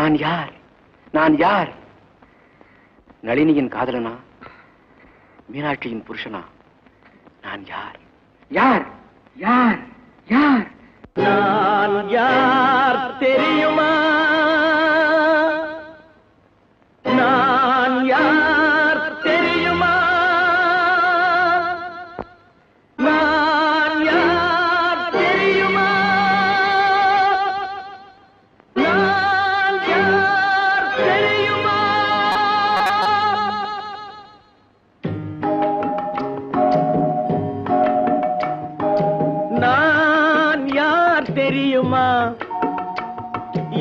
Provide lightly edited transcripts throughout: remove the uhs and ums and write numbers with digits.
நான் யார்? நான் யார்? நளினியின் காதலனா? மீனாட்சியின் புருஷனா? நான் யார்? யார்? யார்? யார்? நான் யார் தெரியுமா? நான் யார் தெரியுமா? நான் யார் தெரியுமா? நான் யார் தெரியுமா? நான் யார் தெரியுமா?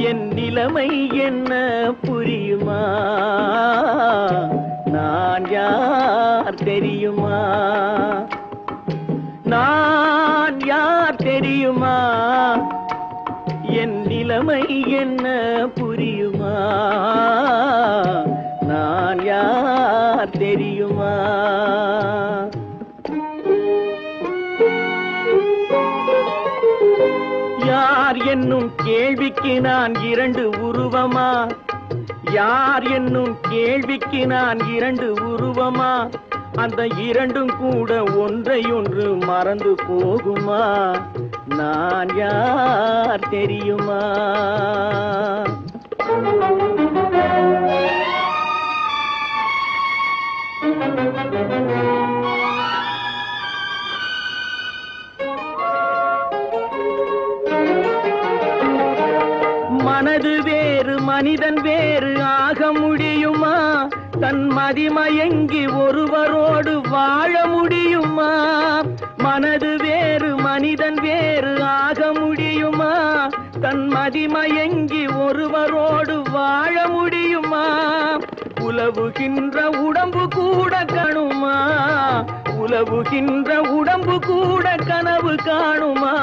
என் நிலைமை என்ன புரியுமா? நான் யார் தெரியுமா? நான் யார் தெரியுமா? என் நிலைமை என்ன புரியுமா? நான் யார் தெரியுமா? யார் என்னும் கேள்விக்கு நான் இரண்டு உருவமா? யார் என்னும் கேள்விக்கு நான் இரண்டு உருவமா? அந்த இரண்டும் கூட ஒன்றையொன்று மறந்து போகுமா? நான் யார் தெரியுமா? மனது வேறு மனிதன் வேறு ஆக முடியுமா? தன் மதிமயங்கி ஒருவரோடு வாழ முடியுமா? மனது வேறு மனிதன் வேறு ஆக முடியுமா? தன் மதிமயங்கி ஒருவரோடு வாழ முடியுமா? உலவுகின்ற உடம்பு கூட கணுமா? உலவுகின்ற உடம்பு கூட கனவு காணுமா?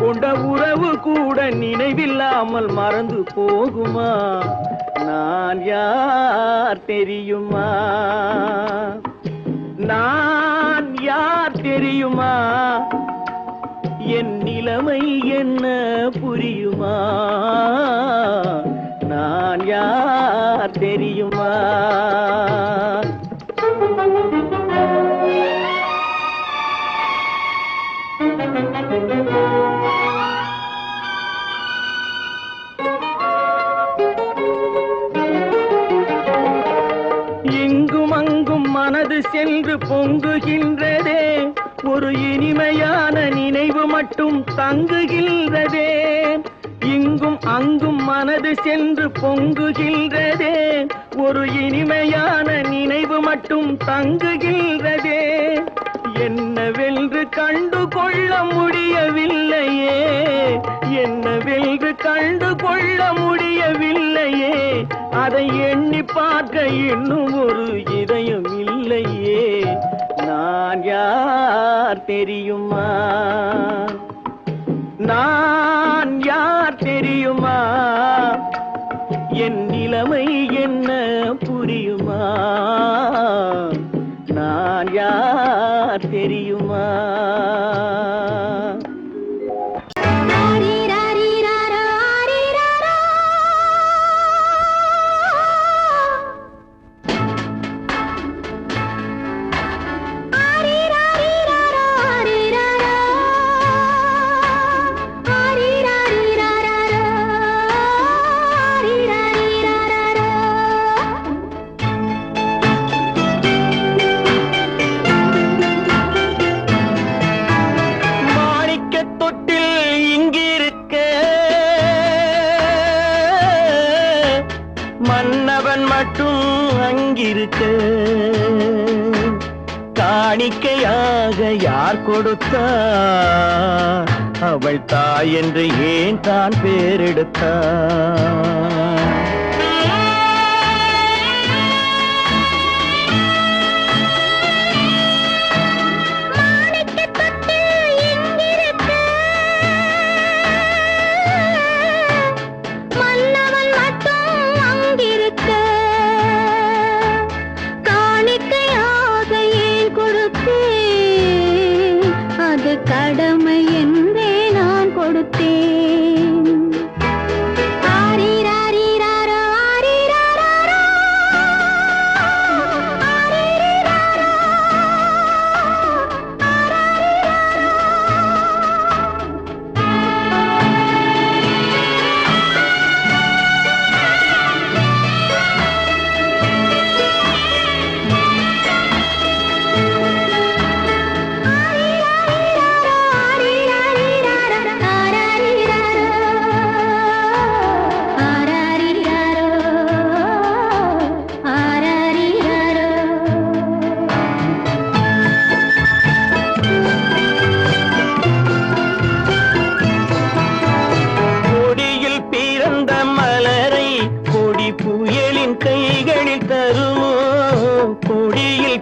கொண்ட உறவு கூட நினைவில்லாமல் மறந்து போகுமா? நான் யார் தெரியுமா? நான் யார் தெரியுமா? என் நிலைமை என்ன புரியுமா? நான் யார் தெரியுமா? இங்கும் அங்கும் மனது சென்று பொங்குகின்றதே, ஒரு இனிமையான நினைவு மட்டும் தங்குகின்றதே. இங்கும் அங்கும் மனது சென்று பொங்குகின்றதே, ஒரு இனிமையான நினைவு மட்டும் தங்குகின்றதே. என்னவென்று கண்டு கொள்ள முடியவில்லையே, என்னவென்று கண்டு கொள்ள முடியவில்லையே. அதை எண்ணி பார்க்க இன்னும் ஒரு இதயம் இல்லையே. நான் யார் தெரியுமா? நான் யார் தெரியுமா? என் நிலைமை என்ன புரியுமா? நான் யார் தெரியுமா? மன்னவன் மட்டும் அங்கிருக்க, காணிக்கையாக யார் கொடுத்தா? அவள் தாய் என்று ஏன் தான் பேரெடுத்தா? கடமை என்றே நான் கொடுத்தேன். ஆரிராரி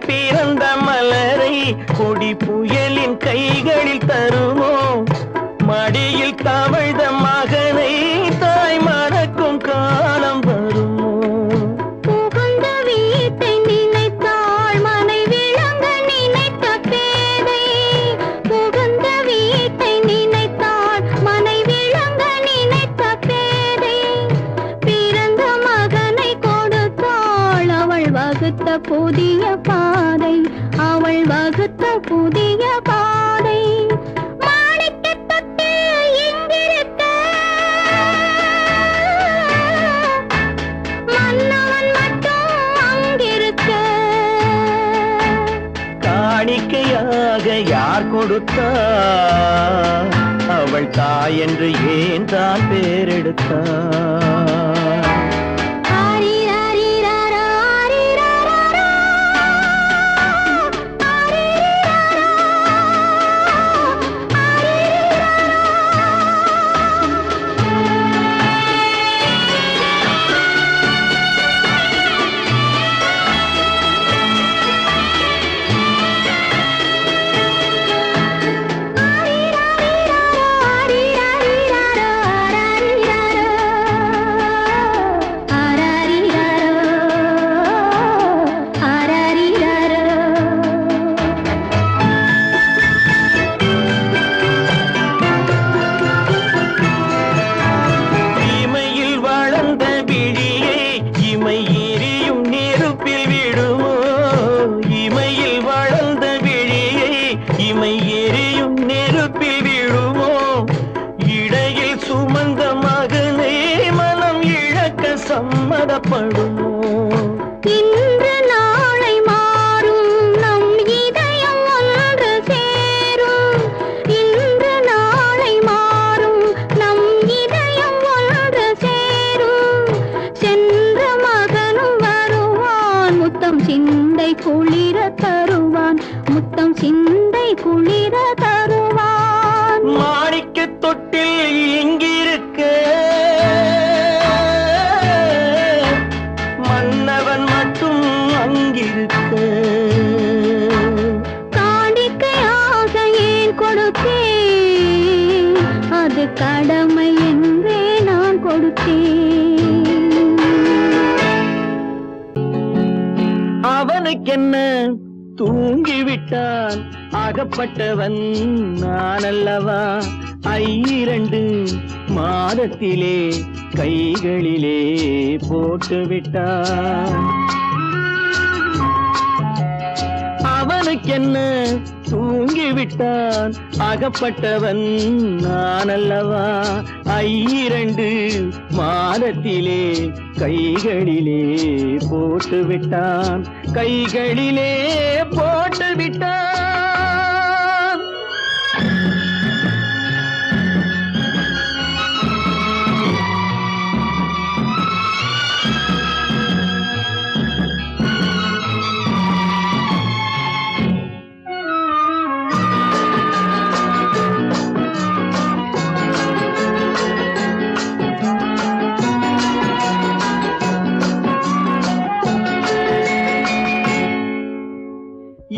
பிறந்த மலரை கொடி புயலின் கைகளில் தருமோ மடியில் தவழ்ந்த மகனை தாய் மறக்கும் காலம் வருமோ புகுந்த வீட்டை நினைத்தாள் மனை விளங்க நினைத்த பேதை புகுந்த வீட்டை நினைத்தாள் மனை விளங்க நினைத்த பேதை பிறந்த மகனை கொடுத்தாள் அவள் வகுத்த புதிய பாதை அவள் வகுத்த புதிய பாதை மாணிக்கத் தொட்டில் இங்கிருக்க மன்னவன் மட்டும் அங்கிருக்க காணிக்கையாக யார் கொடுத்தா அவள் தாய் என்று ஏன் தான் பேரெடுத்தா ஆரிராரிராரா, ஆரிராராரா, ஆரிராரா, இமையில் வளர்ந்த விழியை இமை எரியும் நெருப்பில் விடுமோ இமையில் வளர்ந்த விழியை இமை எரியும் நெருப்பில் விடுமோ இடையில் சுமந்த மகனை மனம் இழக்க சம்மதப்படுமோ இன்று நாளை மாறும் நம் இதயம் ஒன்று சேரும் இன்று நாளை மாறும் நம் இதயம் ஒன்று சேரும் சென்ற மகனும் வருவான் முத்தம் சிந்தை குளிர தருவான் முத்தம் சிந்தை குளிர தருவான் மாணிக்க தொட்டில் இங்கிருக்க மன்னவன் மட்டும் அங்கிருக்க காணிக்கையாக ஏன் கொடுத்தேன் அது கடமை என்றே நான் கொடுத்தேன் அவனுக்கென்ன தூங்கிவிட்டான் அகப்பட்டவன் நான் அல்லவா 2 மாதத்திலே கைகளிலே போட்டு விட்டான் அவனுக்கென்ன தூங்கிவிட்டான் அகப்பட்டவன் நான் அல்லவா 2 மாதத்திலே கைகளிலே போட்டு விட்டான் கைகளிலே போட்டு விட்டான்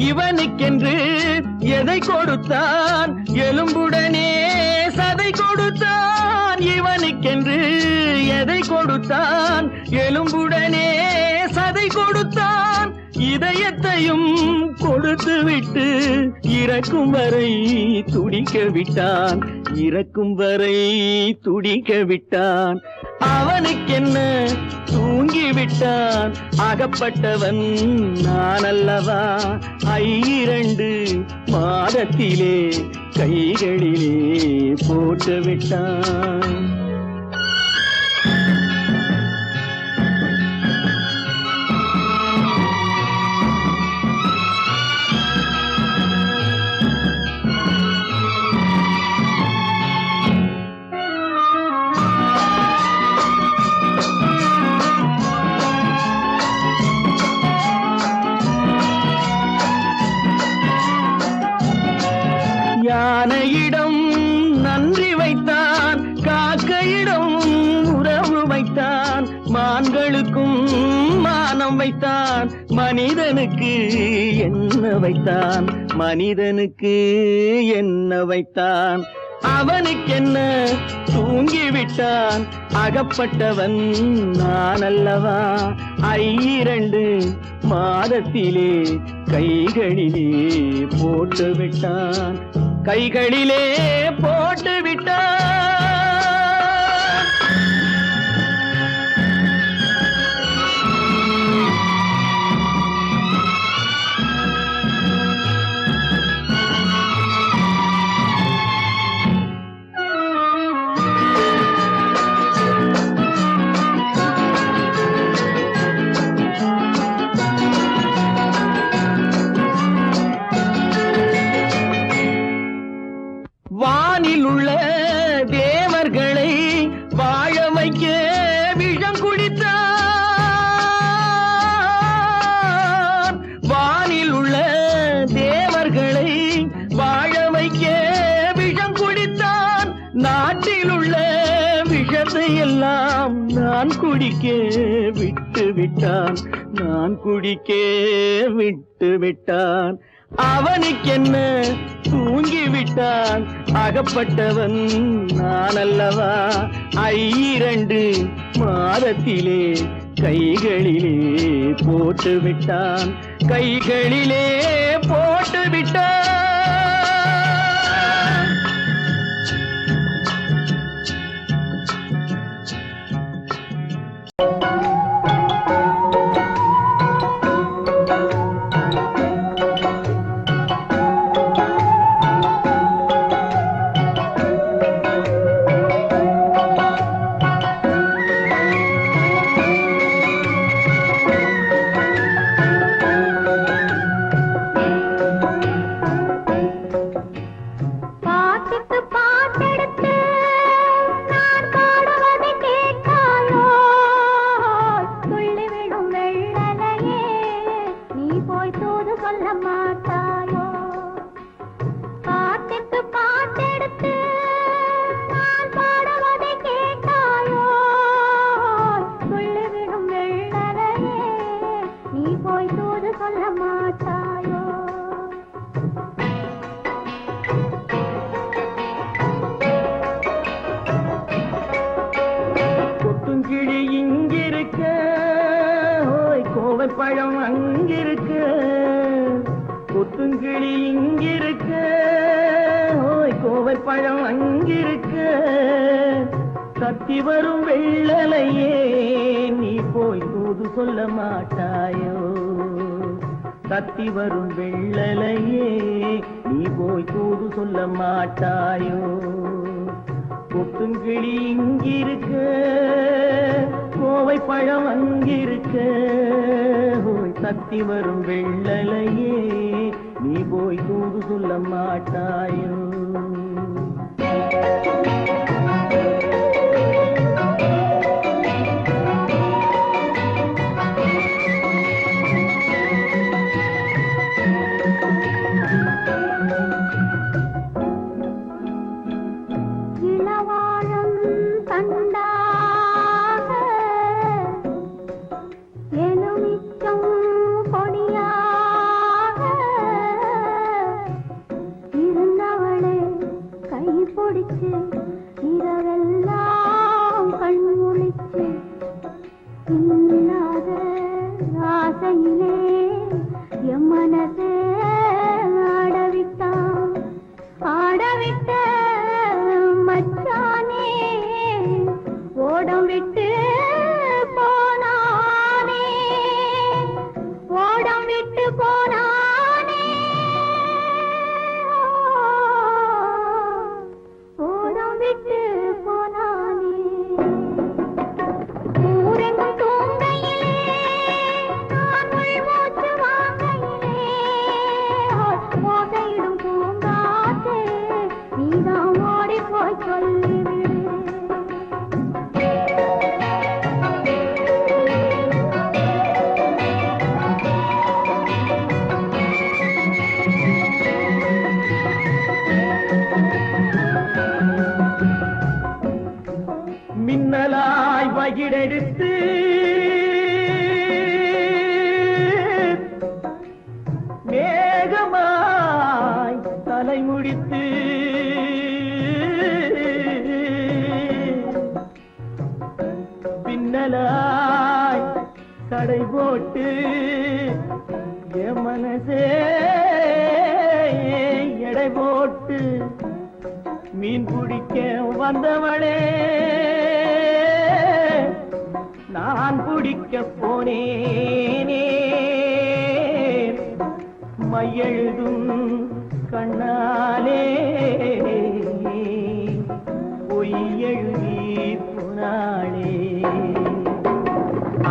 இவனுக்கென்று எதை கொடுத்தான் எலும்புடனே சதை கொடுத்தான் இவனுக்கென்று எதை கொடுத்தான் எலும்புடனே சதை கொடுத்தான் இதயத்தையும் கொடுத்து விட்டு இறக்கும் வரை துடிக்க விட்டான் இறக்கும் வரை துடிக்க விட்டான் அவனுக்கென்ன தூங்கிவிட்டான் அகப்பட்டவன் நான் அல்லவா 2 மாதத்திலே கைகளிலே போட்டு விட்டான் யானையிடம் நன்றி வைத்தான் காக்கையிடம் உறவு வைத்தான் மான்களுக்கும் மானம் வைத்தான் மனிதனுக்கு மனிதனுக்கு என்ன வைத்தான், மனிதனுக்கு என்ன வைத்தான், அவனுக்கென்ன தூங்கிவிட்டான், அகப்பட்டவன் நான் அல்லவா, 2 மாதத்திலே கைகளிலே போட்டு விட்டான், கைகளிலே போட்டு விட்டான். வானில் உள்ள தேவர்களை வாழ வைக்க விஷம் குடித்தான், வானில் உள்ள தேவர்களை வாழ வைக்க விஷம் குடித்தான், நாட்டில் உள்ள விஷத்தை எல்லாம் நான் குடிக்க விட்டு விட்டான், நான் குடிக்க விட்டு விட்டான், அவனுக்கென்ன தூங்கிவிட்டான், அகப்பட்டவன் நான் அல்லவா, 2 மாதத்திலே கைகளிலே போட்டு விட்டான், கைகளிலே போட்டு விட்டான். கொத்துங்கிளி இங்கிருக்க, கோவைப்பழம் அங்கிருக்க, கொத்துங்கிளி இங்கிருக்க, கோவைப்பழம் அங்கிருக்க, கத்தி வரும் வெள்ளலையே நீ போய் தூது சொல்ல மாட்டாயோ, கத்தி வரும் வெள்ளலையே நீ போய் தூது சொல்ல மாட்டாயோ, கொத்துங்கிளி இங்கிருக்க, கோவைப்பழம் அங்கிருக்க, கத்தி வரும் வெள்ளலையே நீ போய் தூது சொல்ல மாட்டாயோ. இருந்தவள் மாலை முடித்து பின்னலாய் தடை போட்டு என் மனசே எடை போட்டு மீன் பிடிக்க வந்தவளே நான் பிடிக்க போனேனே மையெழுதும் கண்ணாலே பொய் எழுதி போனாளே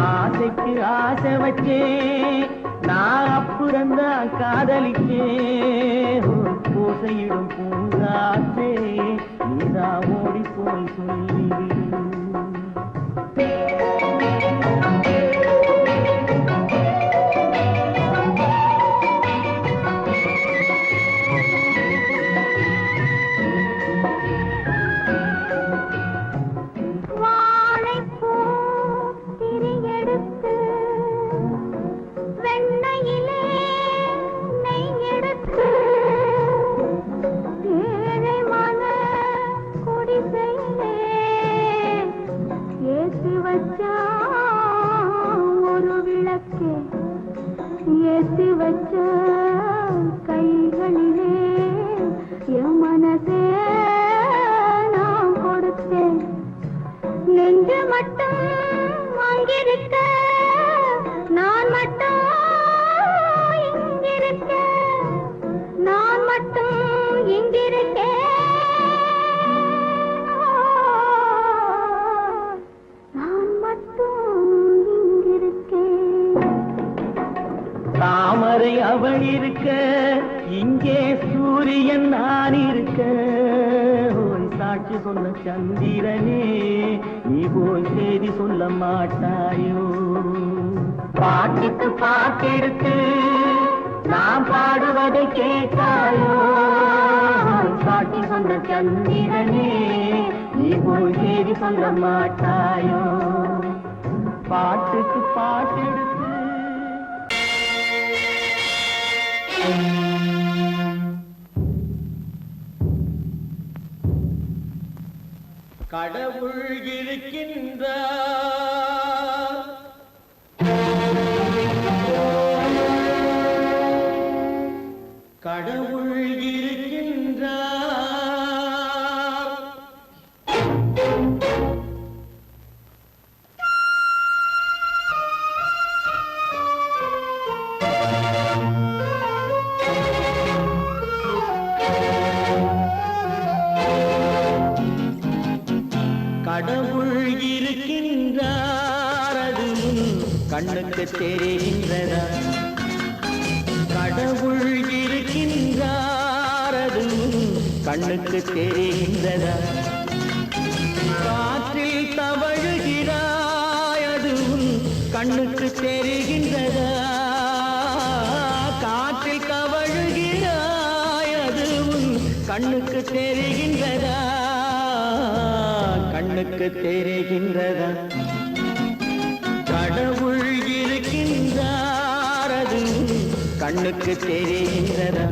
ஆசைக்கு ஆசை வச்சேன் நான் அப்புறந்தான் காதலிச்சேன் பூசையிடும் பூங்காற்றே நீதான் ஓடி போய் சொல்லி ஏற்றி வச்ச கைகளிலே என் மனசே நான் கொடுத்தேன் நெஞ்சு மட்டும் அங்கிருக்க நான் மட்டும் இங்கிருக்க நான் மட்டும் இங்கிருக்கேன் தாமரை அவள் இருக்க இங்கே சூரியன் நான் இருக்க சாட்சி சொன்ன சந்திரனே நீ போய் செய்தி சொல்ல மாட்டாயோ பாட்டுக்கு பாட்டெடுத்து நான் பாடுவதை கேட்டாயோ சாட்சி சொன்ன சந்திரனே நீ போய் செய்தி சொல்ல மாட்டாயோ பாட்டுக்கு பாட்டெடுத்து கடவுள் இருக்கின்றார் கடவுள் இருக்கின்றார் கடவுள் இருக்கின்றார் அது கண்ணுக்கு தெரிகின்றதா கடவுள் இருக்கின்றார் அது கண்ணுக்கு தெரிகின்றதா காற்றில் தவழுகிறாய் அது கண்ணுக்கு தெரிகின்றதா காற்றில் தவழுகிறாய் அது கண்ணுக்கு தெரிகின்றதா கண்ணுக்கு தெரிகின்றதா கடவுள் இருக்கின்றார் அது கண்ணுக்கு தெரிகின்றதா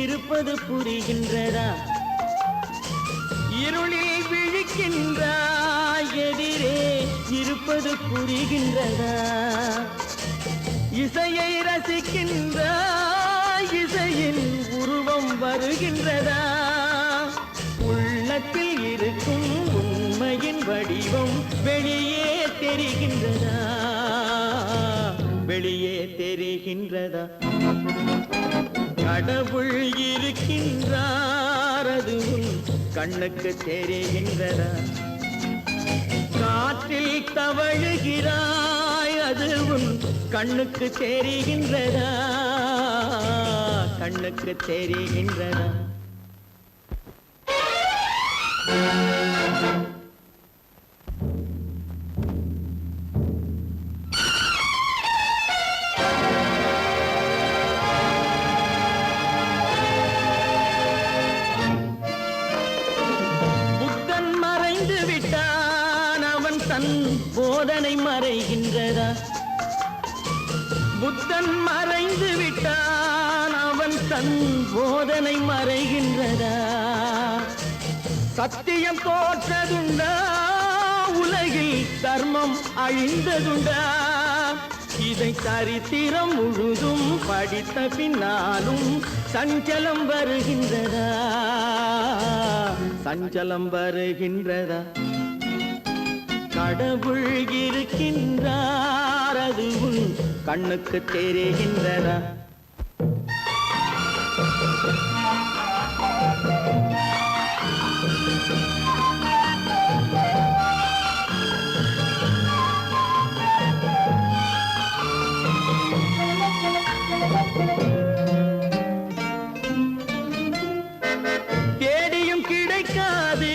இருப்பது புரிகின்றதா இருளில் விழிக்கின்றாய் எதிரே இருப்பது புரிகின்றதா இசையை ரசிக்கின்றாய் இசையின் உருவம் வருகின்றதா உள்ளத்தில் இருக்கும் உண்மையின் வடிவம் வெளியே தெரிகின்றதா வெளியே தெரிகின்றதா கடவுள் இருக்கின்றார் அது கண்ணுக்கு தெரிகின்றதா காற்றில் தவழுகிறாய் அது கண்ணுக்கு தெரிகின்றதா கண்ணுக்கு தெரிகின்றதா தன் போதனை மறைகின்றதா? புத்தன் மறைந்து விட்டான், அவன் தன் போதனை மறைகின்றதா? சத்தியம் தோற்றதுண்டா? உலகில் தர்மம் அழிந்ததுண்டா? இதை சரித்திரம் முழுதும் படித்த பின்னாலும் சஞ்சலம் வருகின்றதா? சஞ்சலம் வருகின்றதா? கடவுள் இருக்கின்றார், அது உன் கண்ணுக்கு தெரிகின்றதா? தேடியும் கிடைக்காது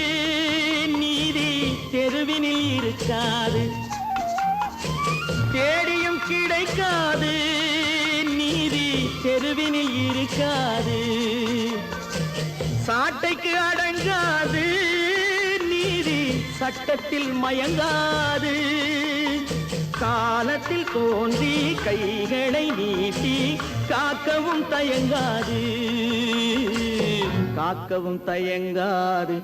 நீதி தெருவினில் இருக்காது. தேடியும் கிடைக்காது நீதி தெருவினில் இருக்காது. சாட்டைக்கு அடங்காது நீதி சட்டத்தில் மயங்காது. காலத்தில் தோன்றி கைகளை நீட்டி காக்கவும் தயங்காது, காக்கவும் தயங்காது.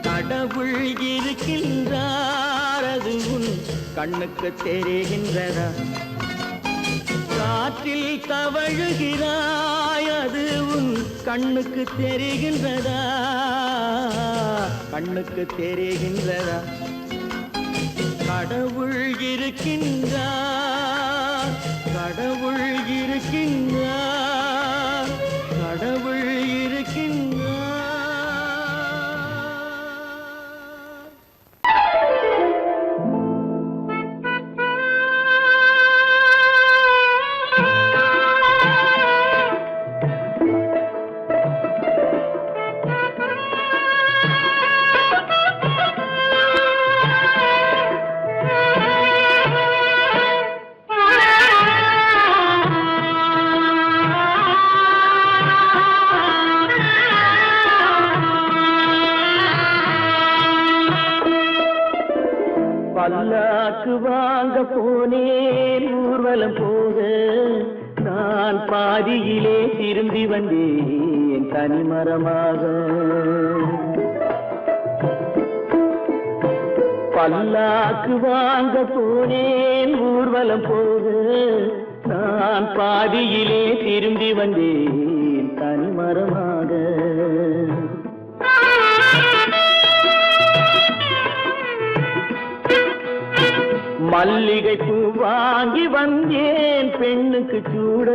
கடவுள் இருக்கின்றார், அது உன் கண்ணுக்கு தெரிகின்றதா? காற்றில் தவழுகிறாய், அது உன் கண்ணுக்கு தெரிகின்றதா? கண்ணுக்கு தெரிகின்றதா? கடவுள் இருக்கின்றார், கடவுள் இருக்கின்றார், கடவுள் இருக்கின்றார். பல்லாக்கு வாங்க போனேன் ஊர்வலம் போக, நான் பாதியிலே திரும்பி வந்தேன் தனிமரமாக. பல்லாக்கு வாங்க போனேன் ஊர்வலம் போக, நான் பாதியிலே திரும்பி வந்தேன் தனிமரமாக. மல்லிகை பூ வாங்கி வந்தேன் பெண்ணுக்கு சூட,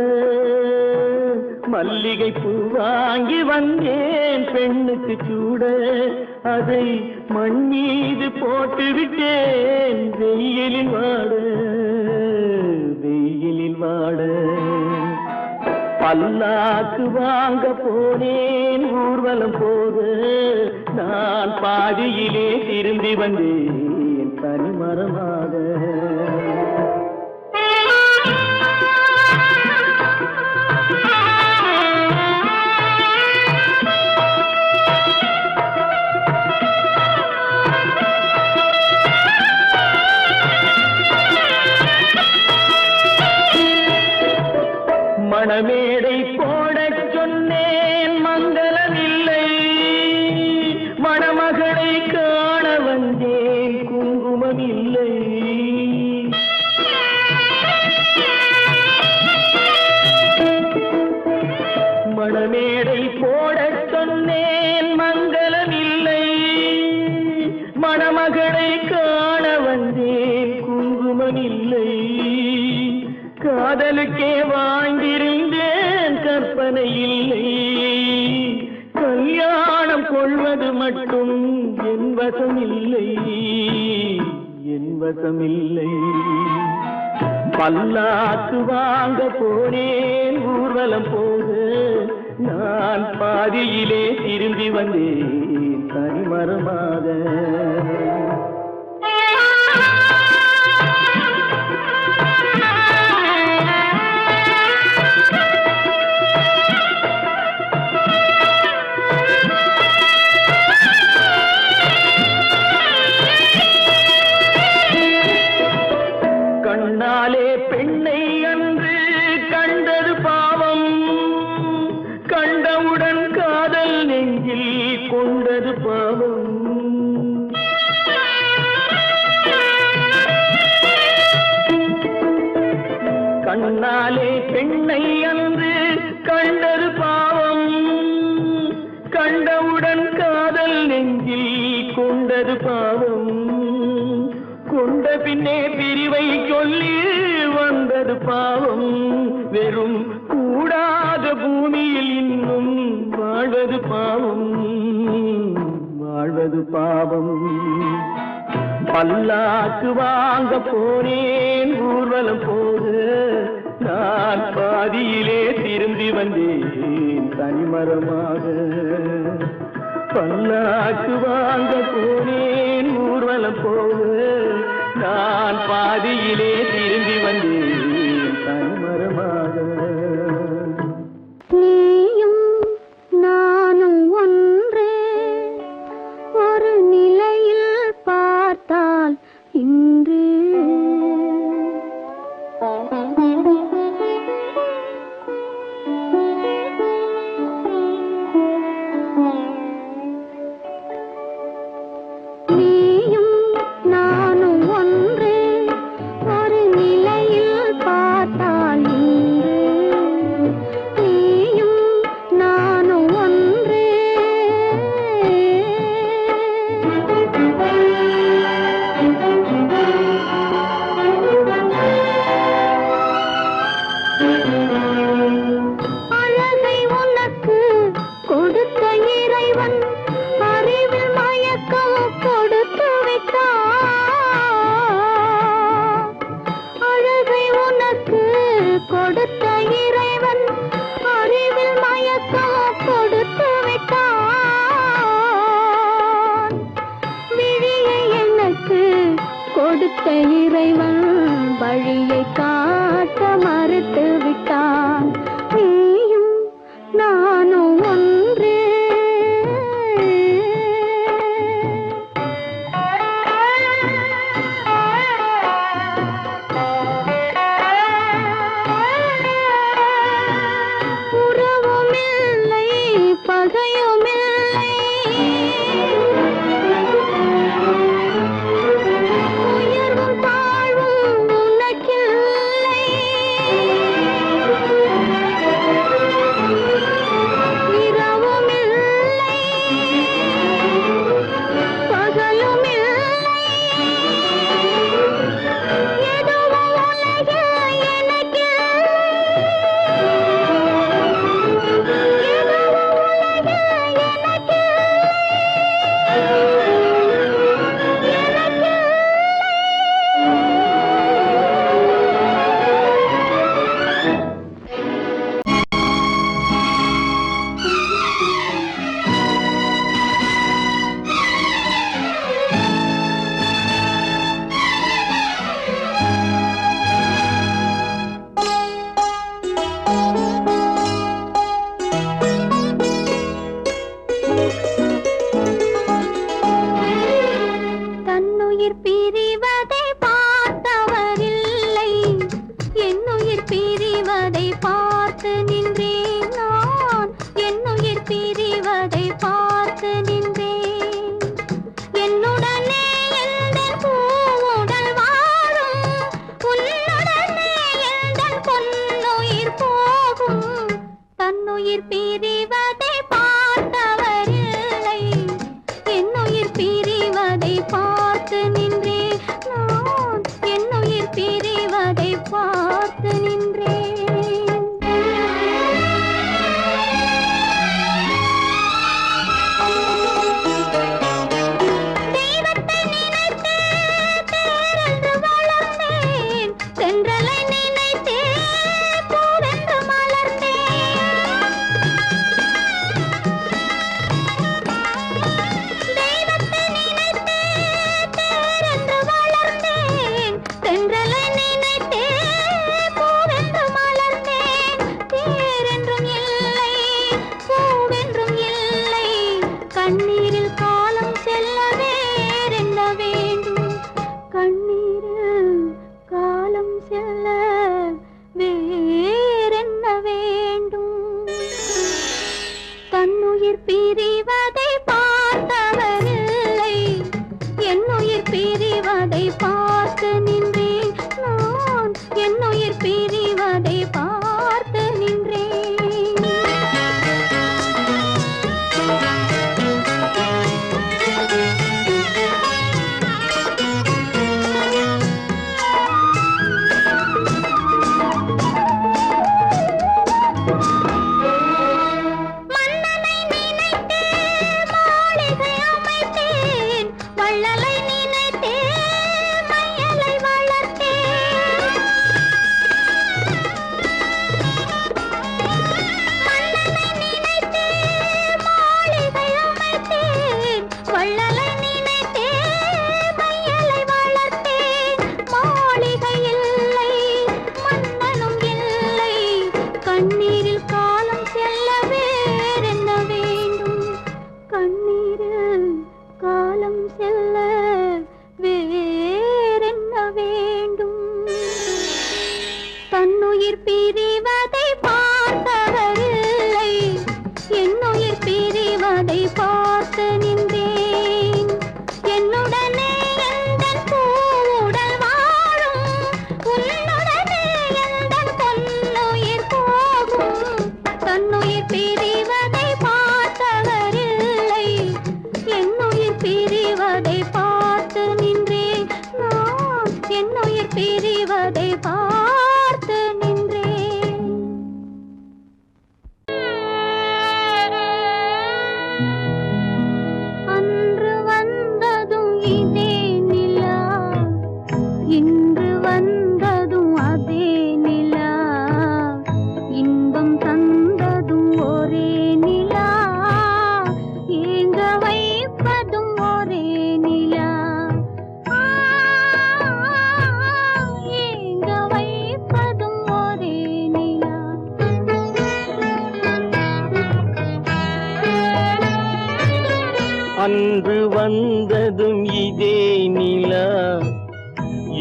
மல்லிகை பூ வாங்கி வந்தேன் பெண்ணுக்கு சூட. அதை மண் மீது போட்டு விட்டேன் வெயிலில் வாட, வெயிலில் வாட. பல்லாக்கு வாங்க போனேன் ஊர்வலம் போக, நான் பாதியிலே திரும்பி வந்தேன் தனிமரமாக. மணமேடை போடச் சொன்னேன் மங்களமில்லை, மணமகளை காண வந்தேன் குங்குமமில்லை. மணமேடை போடச் சொன்னேன் மங்களமில்லை, மணமகளை காண வந்தேன் குங்குமமில்லை. காதலுக்கே வாழ்ந்திருந்தேன் கற்பனை இல்லை, கல்யாணம் கொள்வது மட்டும் என் வசமில்லை, என் வசமில்லை. பல்லாக்கு வாங்க போனேன் ஊர்வலம் போக, நான் பாதியிலே திரும்பி வந்தேன் தனிமரமாக. பாவம், கொண்ட பின்னே பிரிவை சொல்லி வந்தது பாவம். வெறும் கூடாத பூமியில் இன்னும் வாழ்வது பாவம், வாழ்வது பாவம். பல்லாக்கு வாங்க போனேன் ஊர்வலம் போது, நான் பாதியிலே திரும்பி வந்தேன் தனிமரமாக. பல்லாக்கு வாங்க போனேன் ஊர்வலம் போது, நான் பாதியிலே திரும்பி வந்தேன் தனிமரமாக. நீயும் நானும் ஒன்று, ஒரு நிலையில் பார்த்தால் இன்று நீயும் நானும் ஒன்று, ஒரு நிலையில் பார்த்தால் இன்று. நீயும் நானும் ஒன்று. அழகை உனக்கு கொடுத்த இறைவன் அறிவில் மயக்கம் கொடுத்து விட்டான். அழகை உனக்கு கொடுத்த இறைவன் அறிவில் மயக்கம் கொடுத்து விட்டான். விழியை எனக்கு கொடுத்த இறைவன் வழியை காட்ட மறுத்து விட்டான். நீயும் நானும் ஒன்று. உறவுமில்லை பகையுமில்லை, உயர்வும் தாழ்வும் உனக்கில்லை. இரவுமில்லை பகலுமில்லை, எதுவும் உலகில் எனக்கில்லை. தன்னுயிர் பிரிவதை பார்த்தவரில்லை, என்னுயிர் பிரிவதை பார்த்து நின்றேன் நான். என்னுயிர் பிரிவதை பார்த்து நின்றேன். என்னுடனே எந்தன் பூவுடல் வாழும், உன்னுடனே எந்தன் பொன்னுயிர் போகும். தன்னுயிர் பிரிவதை பார்த்தவரில்லை, என்னுயிர் பிரிவதை பார்த்து நின்றேன் நான். என்னுயிர் பிரிவதை பார்த்து நின்றேன். தெய்வத்தை நினைத்தே தேரென்று வளர்ந்தேன், தென்றலை நினைத்தே பூவென்று மலர்ந்தேன். தெய்வத்தை நினைத்தே தேரென்று வளர்ந்தேன், தென்றலை நினைத்தே பூவென்று மலர்ந்தேன். தேரென்றும் இல்லை பூவென்றும் இல்லை, கண்ணீரில் காலம் செல்ல வேறென்ன வேண்டும். கண்ணீரில் காலம் செல்ல வேறென்ன வேண்டும். தன்னுயிர் பிரிவதை பார்த்தவரில்லை, என்னுயிர் பிரிவதை பார்த்து நின்றேன் நான். என்னுயிர் பிரிவதை பார்த்து நின்றேன். இதே நிலா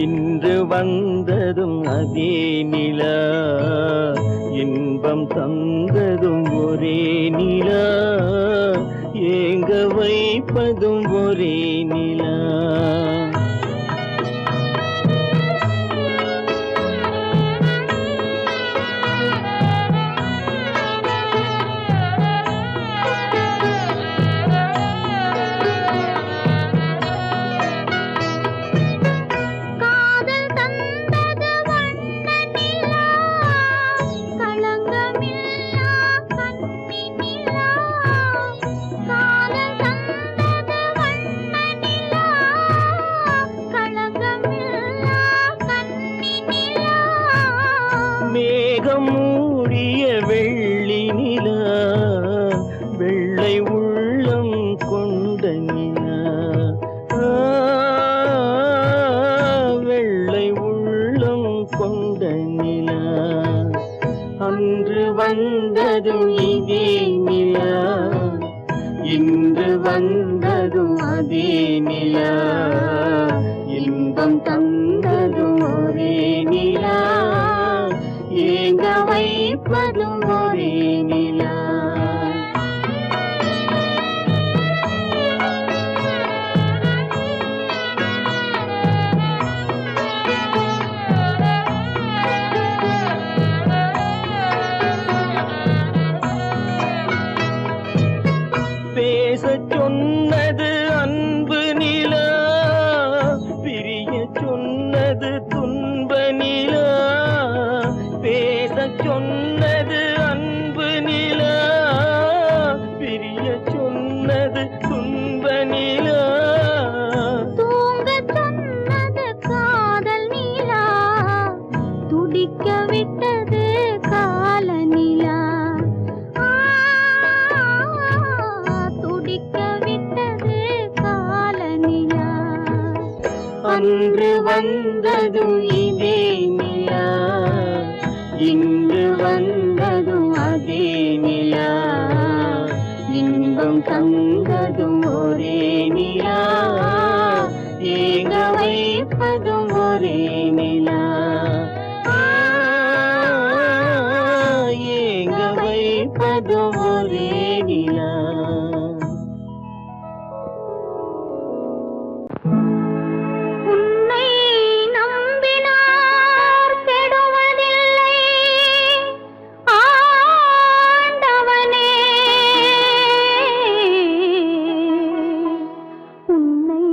இன்று வந்ததும் அதே நிலா இன்பம் தந்ததும் ஒரே நிலா ஏங்க வைப்பதும் ஒரே நிலா மேகம் மூடிய வெள்ளி நிலா வெள்ளை உள்ளம் கொண்ட நிலா வெள்ளை உள்ளம் கொண்ட நிலா அன்று வந்ததும் இதே நிலா இன்று வந்ததும் அதே நிலா இன்பம் தந்ததும் ஒரே நிலா ஏங்க வைப்பதும் ஒரே நிலா பேசச் சொன்னது அன்பு நிலா பிரிய சொன்னது துன்ப நிலா பேசச் சொன்னது அன்பு நிலா பிரிய சொன்னது துன்ப நிலா தூங்கச் சொன்னது காதல் நிலா துடிக்க விட்டது கால நிலா துடிக்க விட்டது கால நிலா அன்று வந்ததும் இதே நிலா இன்று வந்ததும் அதே நிலா இன்பம் தந்ததும் ஒரே நிலா ஏங்க வைப்பதும் ஒரே நிலா ஏங்க வைப்பதும் ஒரே நிலா உன்னை நம்பினார் கெடுவதில்லை ஆண்டவனே உன்னை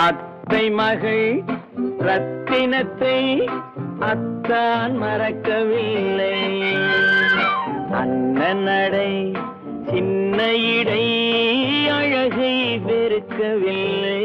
அத்தை மகள் ரத்தினத்தை அத்தான் மறக்கவில்லை. அண்ணன் நடை சின்ன இடை அழகை வெறுக்கவில்லை.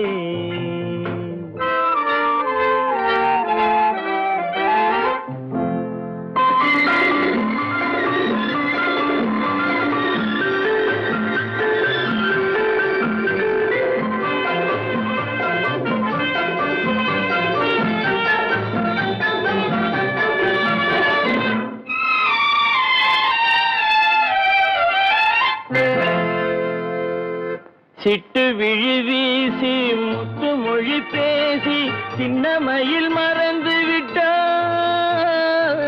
சிட்டு விழி வீசி முத்து மொழி பேசி சின்ன மயில் மறந்து விட்டார்.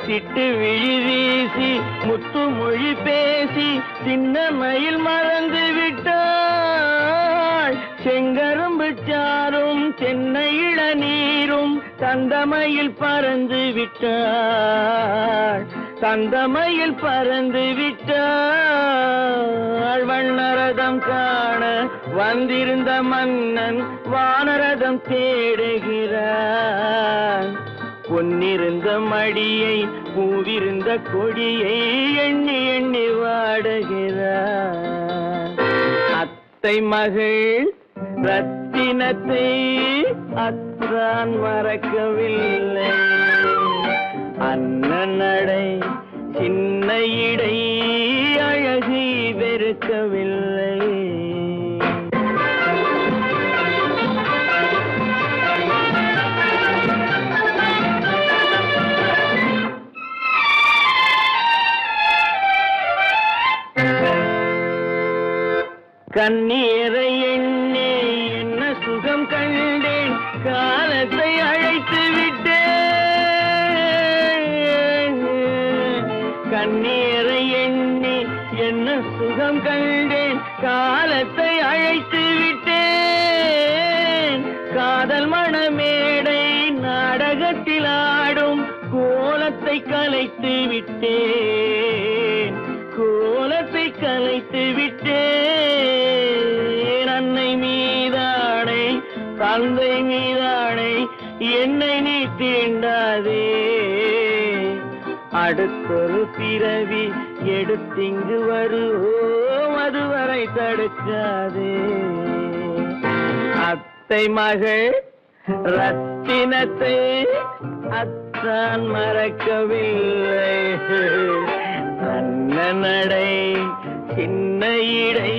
சிட்டு விழி வீசி முத்து மொழி பேசி சின்ன மயில் மறந்து விட்டாள். செங்கரும்பு சாரும் தென்னை இளநீரும் தந்தமயில் பறந்து விட்டாள். தந்தமயில் பறந்து விட்டாள். வண்ணரதம் காண வந்திருந்த மன்னன் வானரதம் தேடுகிறான். பொன்னிருந்த மடியை பூவிருந்த கொடியை எண்ணி எண்ணி வாடுகிறான். அத்தை மகள் ரத்தினத்தை அத்தான் மறக்கவில்லை. அண்ணன் நடை சின்ன இடை அழகை வெறுக்கவில்லை. கண்ணீரை எண்ணி என்ன சுகம் கண்டேன். காலத்தை அழைத்து விட்டேன். கண்ணீரை எண்ணி என்ன சுகம் கண்டேன். காலத்தை அழைத்து விட்டேன். காதல் மணமேடை நாடகத்தில் ஆடும் கோலத்தை கலைத்து விட்டேன். கோலத்தை கலைத்து விட்டேன். அன்னை மீதானை தந்தை மீதானை என்னை நீ தீண்டாதே. அடுத்தொரு பிறவி எடுத்திங்கு வருவோம் அதுவரை தடுக்காதே. அத்தை மகள் ரத்தினத்தை அத்தான் மறக்கவில்லை. அண்ணன் நடை சின்ன இடை